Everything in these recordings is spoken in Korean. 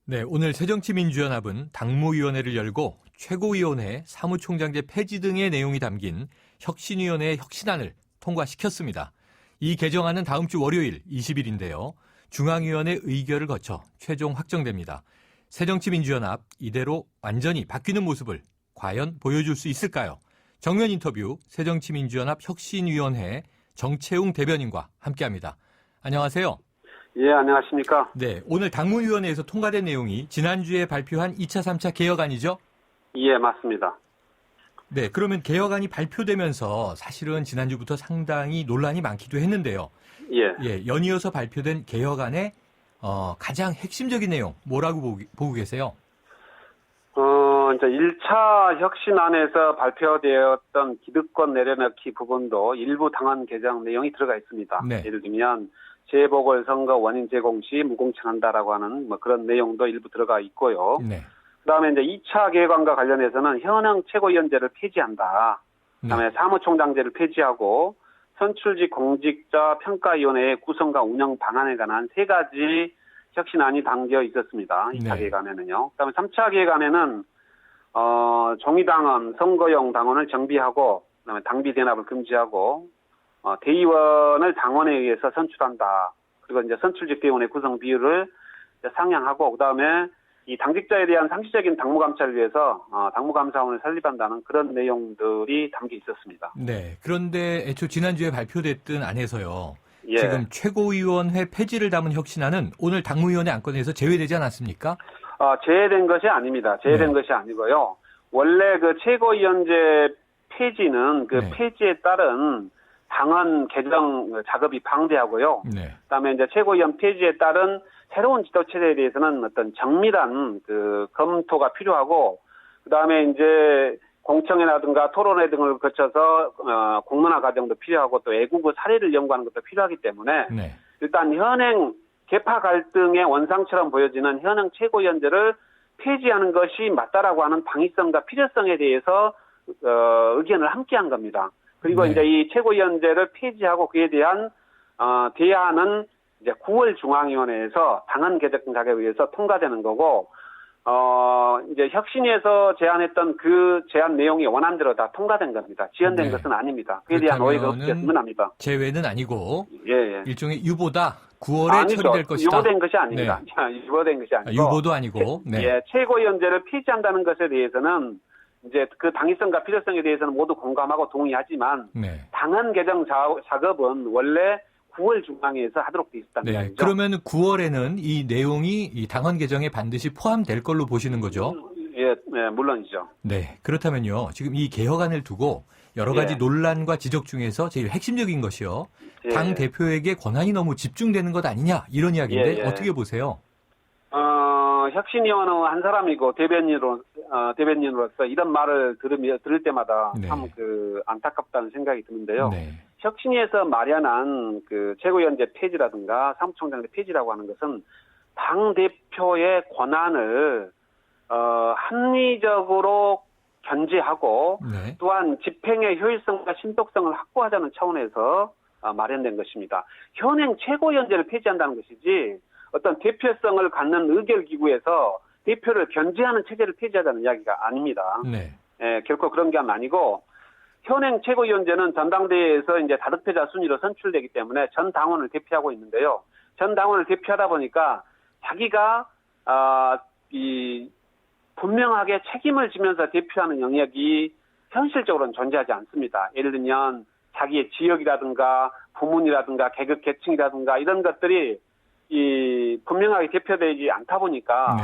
네, 오늘 새정치민주연합은 당무위원회를 열고 최고위원회, 사무총장제 폐지 등의 내용이 담긴 혁신위원회의 혁신안을 통과시켰습니다. 이 개정안은 다음 주 월요일 20일인데요. 중앙위원회 의결을 거쳐 최종 확정됩니다. 새정치민주연합 이대로 완전히 바뀌는 모습을 과연 보여줄 수 있을까요? 정면 인터뷰 새정치민주연합 혁신위원회 정채웅 대변인과 함께합니다. 안녕하세요. 예, 안녕하십니까. 네, 오늘 당무위원회에서 통과된 내용이 지난주에 발표한 2차, 3차 개혁안이죠? 예, 맞습니다. 네, 그러면 개혁안이 발표되면서 사실은 지난주부터 상당히 논란이 많기도 했는데요. 예. 연이어서 발표된 개혁안의 가장 핵심적인 내용 뭐라고 보고 계세요? 이제 1차 혁신안에서 발표되었던 기득권 내려놓기 부분도 일부 당헌 개정 내용이 들어가 있습니다. 네. 예를 들면 재보궐선거 원인 제공 시 무공천한다라고 하는 그런 내용도 일부 들어가 있고요. 네. 그다음에 이제 2차 개혁안과 관련해서는 현행 최고위원제를 폐지한다. 그다음에 사무총장제를 폐지하고 선출직 공직자 평가위원회의 구성과 운영 방안에 관한 3가지 혁신안이 담겨 있었습니다. 2차 개혁안에는요. 그다음에 3차 개혁안에는 종이당원, 선거용 당원을 정비하고 그다음에 당비 대납을 금지하고 대의원을 당원에 의해서 선출한다. 그리고 이제 선출직 대의원의 구성 비율을 상향하고 그다음에 이 당직자에 대한 상시적인 당무감찰을 위해서 당무감사원을 설립한다는 그런 내용들이 담겨 있었습니다. 네. 그런데 애초 지난주에 발표됐던 안에서요. 예. 지금 최고위원회 폐지를 담은 혁신안은 오늘 당무위원회 안건에서 제외되지 않았습니까? 제외된 것이 아닙니다. 제외된 것이 아니고요. 원래 그 최고위원제 폐지는 그 폐지에 따른 당헌 개정 작업이 방대하고요. 그다음에 이제 최고위원 폐지에 따른 새로운 지도 체제에 대해서는 어떤 정밀한 그 검토가 필요하고, 그다음에 이제 공청회라든가 토론회 등을 거쳐서 공론화 과정도 필요하고 또 애국의 사례를 연구하는 것도 필요하기 때문에 일단 현행 계파 갈등의 원상처럼 보여지는 현행 최고위원제를 폐지하는 것이 맞다라고 하는 방위성과 필요성에 대해서 의견을 함께한 겁니다. 그리고 이제 이 최고위원제를 폐지하고 그에 대한 대안은 이제 9월 중앙위원회에서 당헌 개정 작업에 의해서 통과되는 거고, 이제 혁신위에서 제안했던 그 제안 내용이 원안대로 다 통과된 겁니다. 지연된 것은 아닙니다. 그에 대한 오해가 없겠으면 합니다. 제외는 아니고 예. 일종의 유보다 9월에 처리될 것이다. 유보된 것이 아닙니다. 유보된 것이 아니고. 유보도 아니고. 최고위원제를 폐지한다는 것에 대해서는 이제 그 당위성과 필요성에 대해서는 모두 공감하고 동의하지만 당헌 개정 작업은 원래 9월 중앙위에서 하도록 되어 있다는 이야기죠. 그러면 9월에는 이 내용이 이 당헌 개정에 반드시 포함될 걸로 보시는 거죠? 예, 물론이죠. 네, 그렇다면요. 지금 이 개혁안을 두고 여러 가지 논란과 지적 중에서 제일 핵심적인 것이요. 당 대표에게 권한이 너무 집중되는 것 아니냐 이런 이야기인데 어떻게 보세요? 혁신위원은 한 사람이고 대변인으로서 이런 말을 들을 때마다 참 안타깝다는 생각이 드는데요. 혁신위에서 마련한 그 최고위원제 폐지라든가 사무총장제 폐지라고 하는 것은 당 대표의 권한을 합리적으로 견제하고 또한 집행의 효율성과 신속성을 확보하자는 차원에서 마련된 것입니다. 현행 최고위원제를 폐지한다는 것이지 어떤 대표성을 갖는 의결기구에서 대표를 견제하는 체제를 폐지하자는 이야기가 아닙니다. 결코 그런 게 아니고 현행 최고위원제는 전당대회에서 이제 다득표자 순위로 선출되기 때문에 전 당원을 대표하고 있는데요. 전 당원을 대표하다 보니까 자기가 분명하게 책임을 지면서 대표하는 영역이 현실적으로는 존재하지 않습니다. 예를 들면 자기의 지역이라든가 부문이라든가 계급 계층이라든가 이런 것들이 분명하게 대표되지 않다 보니까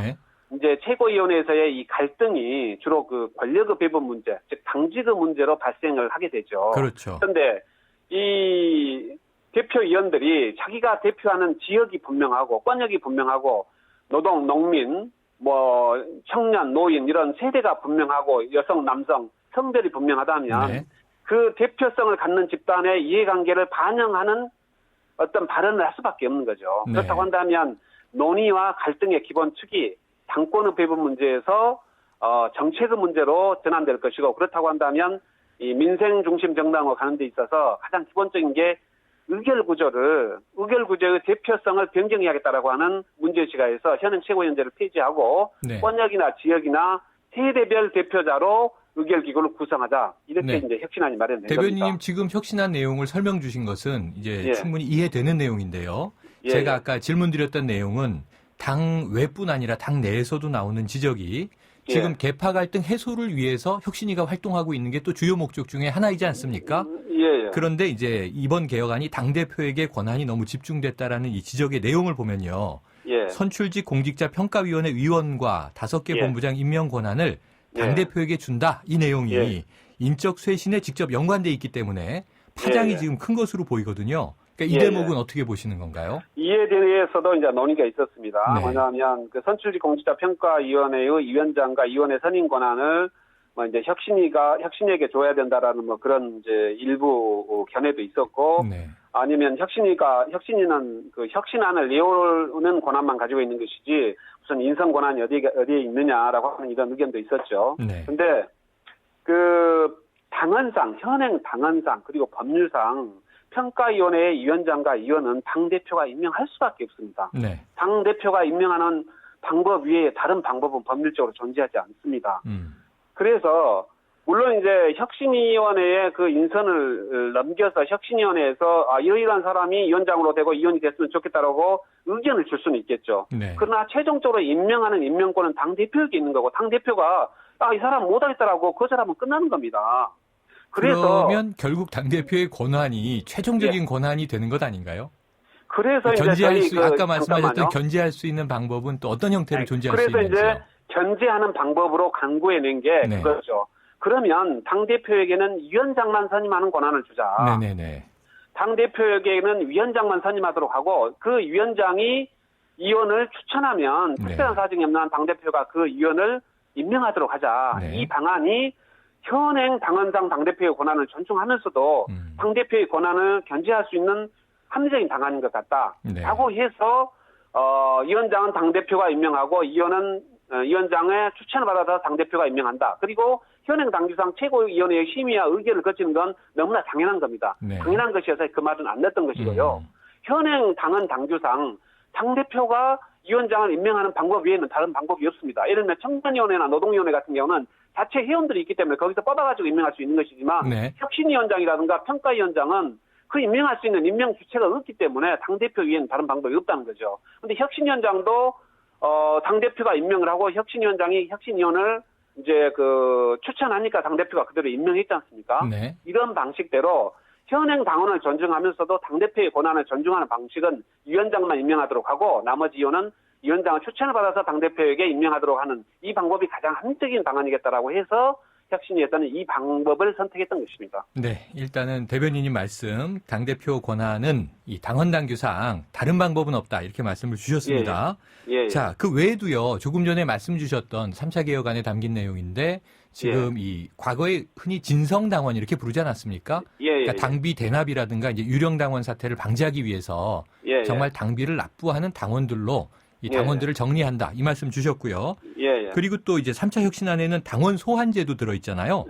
이제 최고위원회에서의 이 갈등이 주로 그 권력의 배분 문제, 즉 당직의 문제로 발생을 하게 되죠. 그렇죠. 그런데 이 대표위원들이 자기가 대표하는 지역이 분명하고 권역이 분명하고 노동, 농민, 청년, 노인 이런 세대가 분명하고 여성, 남성, 성별이 분명하다면 그 대표성을 갖는 집단의 이해관계를 반영하는 어떤 발언을 할 수밖에 없는 거죠. 그렇다고 한다면 논의와 갈등의 기본 축이 당권의 배분 문제에서 정책의 문제로 전환될 것이고, 그렇다고 한다면 이 민생 중심 정당으로 가는 데 있어서 가장 기본적인 게 의결 구조의 대표성을 변경해야겠다라고 하는 문제의식가 해서 현행 최고위원제를 폐지하고 네. 권역이나 지역이나 세대별 대표자로 의결기구를 구성하자. 이렇게 네. 이제 혁신안이 마련된 대변인님 겁니다. 지금 혁신안 내용을 설명 주신 것은 이제 예. 충분히 이해되는 내용인데요. 예, 제가 예. 아까 질문 드렸던 내용은 당 외뿐 아니라 당 내에서도 나오는 지적이 지금 예. 계파 갈등 해소를 위해서 혁신위가 활동하고 있는 게 또 주요 목적 중에 하나이지 않습니까? 예. 그런데 이제 이번 개혁안이 당대표에게 권한이 너무 집중됐다라는 이 지적의 내용을 보면요. 예. 선출직 공직자 평가위원회 위원과 5개 예. 본부장 임명 권한을 예. 당대표에게 준다. 이 내용이 예. 인적 쇄신에 직접 연관돼 있기 때문에 파장이 예. 지금 큰 것으로 보이거든요. 그러니까 이 예. 대목은 어떻게 보시는 건가요? 이에 대해서도 이제 논의가 있었습니다. 네. 뭐냐면 그 선출직 공직자 평가위원회의 위원장과 위원회 선임 권한을 뭐 이제 혁신위에게 줘야 된다라는 뭐 그런 이제 일부 견해도 있었고, 네. 아니면 혁신위는 그 혁신안을 내오는 권한만 가지고 있는 것이지 무슨 인선 권한이 어디에 있느냐라고 하는 이런 의견도 있었죠. 네. 근데 그 현행 당헌상 그리고 법률상 평가위원회의 위원장과 위원은 당대표가 임명할 수밖에 없습니다. 네. 당대표가 임명하는 방법 외에 다른 방법은 법률적으로 존재하지 않습니다. 그래서 물론 이제 혁신위원회에 그 인선을 넘겨서 혁신위원회에서 이러이러한 사람이 위원장으로 되고 위원이 됐으면 좋겠다라고 의견을 줄 수는 있겠죠. 네. 그러나 최종적으로 임명하는 임명권은 당대표에게 있는 거고 당대표가 이 사람 못하겠다라고 그 사람은 끝나는 겁니다. 그래서 그러면 결국 당대표의 권한이 최종적인 권한이 되는 것 아닌가요? 그래서 견제할 이제 아까 말씀하셨던 잠깐만요. 견제할 수 있는 방법은 또 어떤 형태로 존재할 수 그래서 있는지요? 이제 견제하는 방법으로 강구해낸 게 네. 그거죠. 그러면 당대표에게는 위원장만 선임하는 권한을 주자. 네네네. 당대표에게는 위원장만 선임하도록 하고 그 위원장이 위원을 추천하면 네. 특별한 사정이 없는 한 당대표가 그 위원을 임명하도록 하자. 네. 이 방안이 현행 당헌상 당대표의 권한을 존중하면서도 당대표의 권한을 견제할 수 있는 합리적인 방안인 것 같다. 네. 라고 해서 위원장은 당대표가 임명하고 위원장의 추천을 받아서 당대표가 임명한다. 그리고 현행 당규상 최고위원회의 심의와 의견을 거치는 건 너무나 당연한 겁니다. 네. 당연한 것이어서 그 말은 안 냈던 것이고요. 현행 당헌 당규상 당대표가 위원장을 임명하는 방법 외에는 다른 방법이 없습니다. 예를 들면 청년위원회나 노동위원회 같은 경우는 자체 회원들이 있기 때문에 거기서 뽑아가지고 임명할 수 있는 것이지만 네. 혁신위원장이라든가 평가위원장은 그 임명할 수 있는 임명 주체가 없기 때문에 당대표 외에는 다른 방법이 없다는 거죠. 근데 혁신위원장도 당대표가 임명을 하고 혁신위원장이 혁신위원을 이제 추천하니까 당대표가 그대로 임명했지 않습니까? 네. 이런 방식대로 현행 당원을 존중하면서도 당대표의 권한을 존중하는 방식은 위원장만 임명하도록 하고 나머지 위원은 위원장을 추천을 받아서 당대표에게 임명하도록 하는 이 방법이 가장 합리적인 방안이겠다라고 해서 혁신위에서는 이 방법을 선택했던 것입니다. 네, 일단은 대변인님 말씀, 당대표 권한은 이 당헌당규상 다른 방법은 없다 이렇게 말씀을 주셨습니다. 예. 자, 그 외에도요, 조금 전에 말씀 주셨던 3차 개혁안에 담긴 내용인데 지금 이 과거에 흔히 진성당원 이렇게 부르지 않았습니까? 그러니까 당비 대납이라든가 이제 유령당원 사태를 방지하기 위해서 정말 당비를 납부하는 당원들로 이 당원들을 정리한다 이 말씀 주셨고요. 그리고 또 이제 3차 혁신안에는 당원 소환제도 들어있잖아요.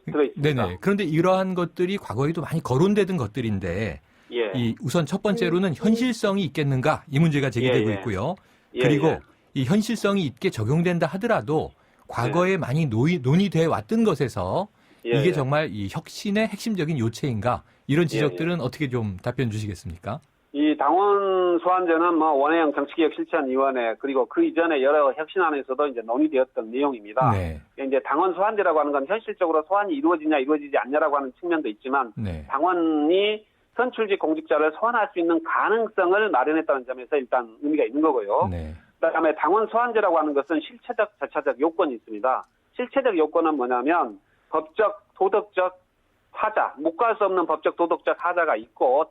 들어있습니다. 네네. 그런데 이러한 것들이 과거에도 많이 거론되던 것들인데 이 우선 첫 번째로는 현실성이 있겠는가 이 문제가 제기되고 있고요. 그리고 이 현실성이 있게 적용된다 하더라도 과거에 많이 논의돼 왔던 것에서 이게 정말 이 혁신의 핵심적인 요체인가 이런 지적들은 어떻게 좀 답변 주시겠습니까? 이 당원 소환제는 원외형 정치개혁 실천위원회 그리고 그 이전에 여러 혁신안에서도 이제 논의되었던 내용입니다. 네. 이제 당원 소환제라고 하는 건 현실적으로 소환이 이루어지냐 이루어지지 않냐라고 하는 측면도 있지만 당원이 선출직 공직자를 소환할 수 있는 가능성을 마련했다는 점에서 일단 의미가 있는 거고요. 그다음에 당원 소환제라고 하는 것은 실체적, 절차적 요건이 있습니다. 실체적 요건은 뭐냐면 법적, 도덕적 하자, 묵과할 수 없는 법적, 도덕적 하자가 있고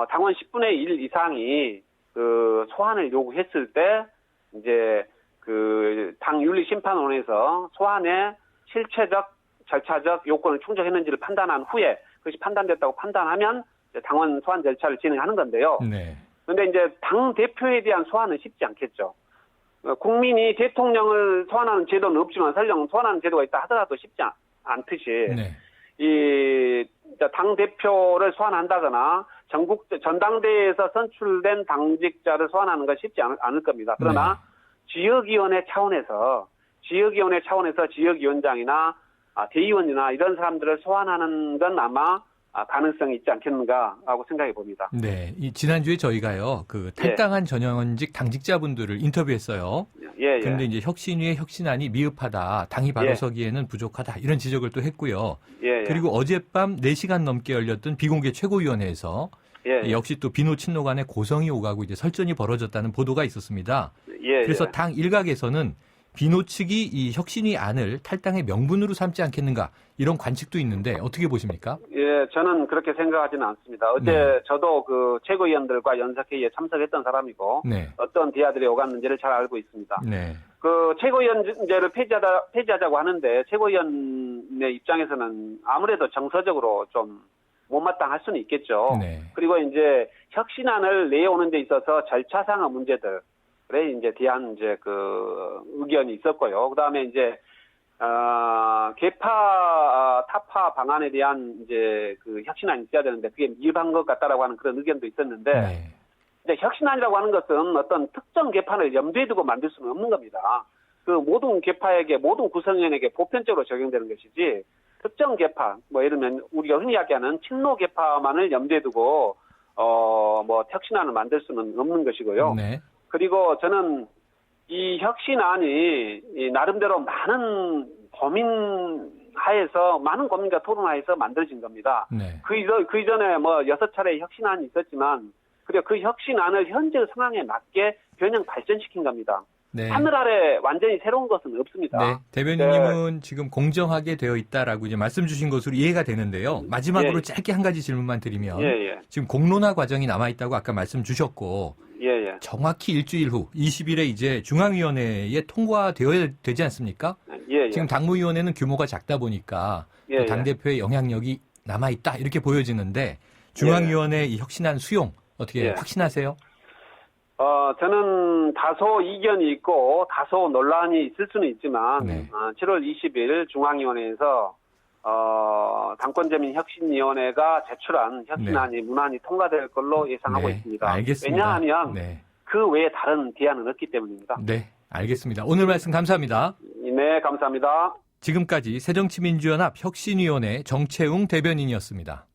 당원 10분의 1 이상이 소환을 요구했을 때 이제 당 윤리심판원에서 소환의 실체적, 절차적 요건을 충족했는지를 판단한 후에 그것이 판단됐다고 판단하면 이제 당원 소환 절차를 진행하는 건데요. 그런데 이제 당 대표에 대한 소환은 쉽지 않겠죠. 국민이 대통령을 소환하는 제도는 없지만 설령 소환하는 제도가 있다 하더라도 쉽지 않듯이 당 대표를 소환한다거나 전국 전당대회에서 선출된 당직자를 소환하는 건 쉽지 않을 겁니다. 그러나 지역위원회 차원에서 지역위원장이나 대의원이나 이런 사람들을 소환하는 건 아마 가능성이 있지 않겠는가 하고 생각해 봅니다. 네, 지난주에 저희가요, 그 탈당한 전현직 당직자분들을 인터뷰했어요. 그런데 이제 혁신위의 혁신안이 미흡하다, 당이 바로 서기에는 부족하다 이런 지적을 또 했고요. 그리고 어젯밤 4시간 넘게 열렸던 비공개 최고위원회에서 역시 또 비노 친노 간의 고성이 오가고 이제 설전이 벌어졌다는 보도가 있었습니다. 그래서 당 일각에서는 비노 측이 이 혁신위 안을 탈당의 명분으로 삼지 않겠는가 이런 관측도 있는데 어떻게 보십니까? 저는 그렇게 생각하지는 않습니다. 어제 저도 그 최고위원들과 연석회의에 참석했던 사람이고 어떤 대화들이 오갔는지를 잘 알고 있습니다. 그 최고위원제를 폐지하자고 하는데 최고위원의 입장에서는 아무래도 정서적으로 좀 못마땅할 수는 있겠죠. 그리고 이제 혁신안을 내오는 데 있어서 절차상의 문제들 에 이제 대한 이제 그 의견이 있었고요. 그다음에 이제 개파 타파 방안에 대한 이제 그 혁신안이 있어야 되는데 그게 미흡한 것 같다라고 하는 그런 의견도 있었는데 이제 혁신안이라고 하는 것은 어떤 특정 개파를 염두에 두고 만들 수는 없는 겁니다. 그 모든 개파에게 모든 구성원에게 보편적으로 적용되는 것이지 특정 개파 뭐 예를 들면 우리가 흔히 이야기하는 친노 개파만을 염두에 두고 뭐 혁신안을 만들 수는 없는 것이고요. 그리고 저는 이 혁신안이 나름대로 많은 고민과 토론하에서 만들어진 겁니다. 그 이전에 뭐 6차례 혁신안이 있었지만 그리고 그 혁신안을 현재 상황에 맞게 변형 발전시킨 겁니다. 하늘 아래 완전히 새로운 것은 없습니다. 대변인님은 지금 공정하게 되어 있다라고 이제 말씀 주신 것으로 이해가 되는데요. 마지막으로 짧게 한 가지 질문만 드리면 지금 공론화 과정이 남아 있다고 아까 말씀 주셨고 정확히 일주일 후 20일에 이제 중앙위원회에 통과되어야 되지 않습니까? 지금 당무위원회는 규모가 작다 보니까 당대표의 영향력이 남아 있다 이렇게 보여지는데 중앙위원회 이 혁신안 수용 어떻게 확신하세요? 저는 다소 이견이 있고 다소 논란이 있을 수는 있지만 7월 20일 중앙위원회에서 당권제민 혁신위원회가 제출한 혁신안이 문안이 통과될 걸로 예상하고 있습니다. 알겠습니다. 왜냐하면 그 외에 다른 대안은 없기 때문입니다. 알겠습니다. 오늘 말씀 감사합니다. 네, 감사합니다. 지금까지 새정치민주연합 혁신위원회 정채웅 대변인이었습니다.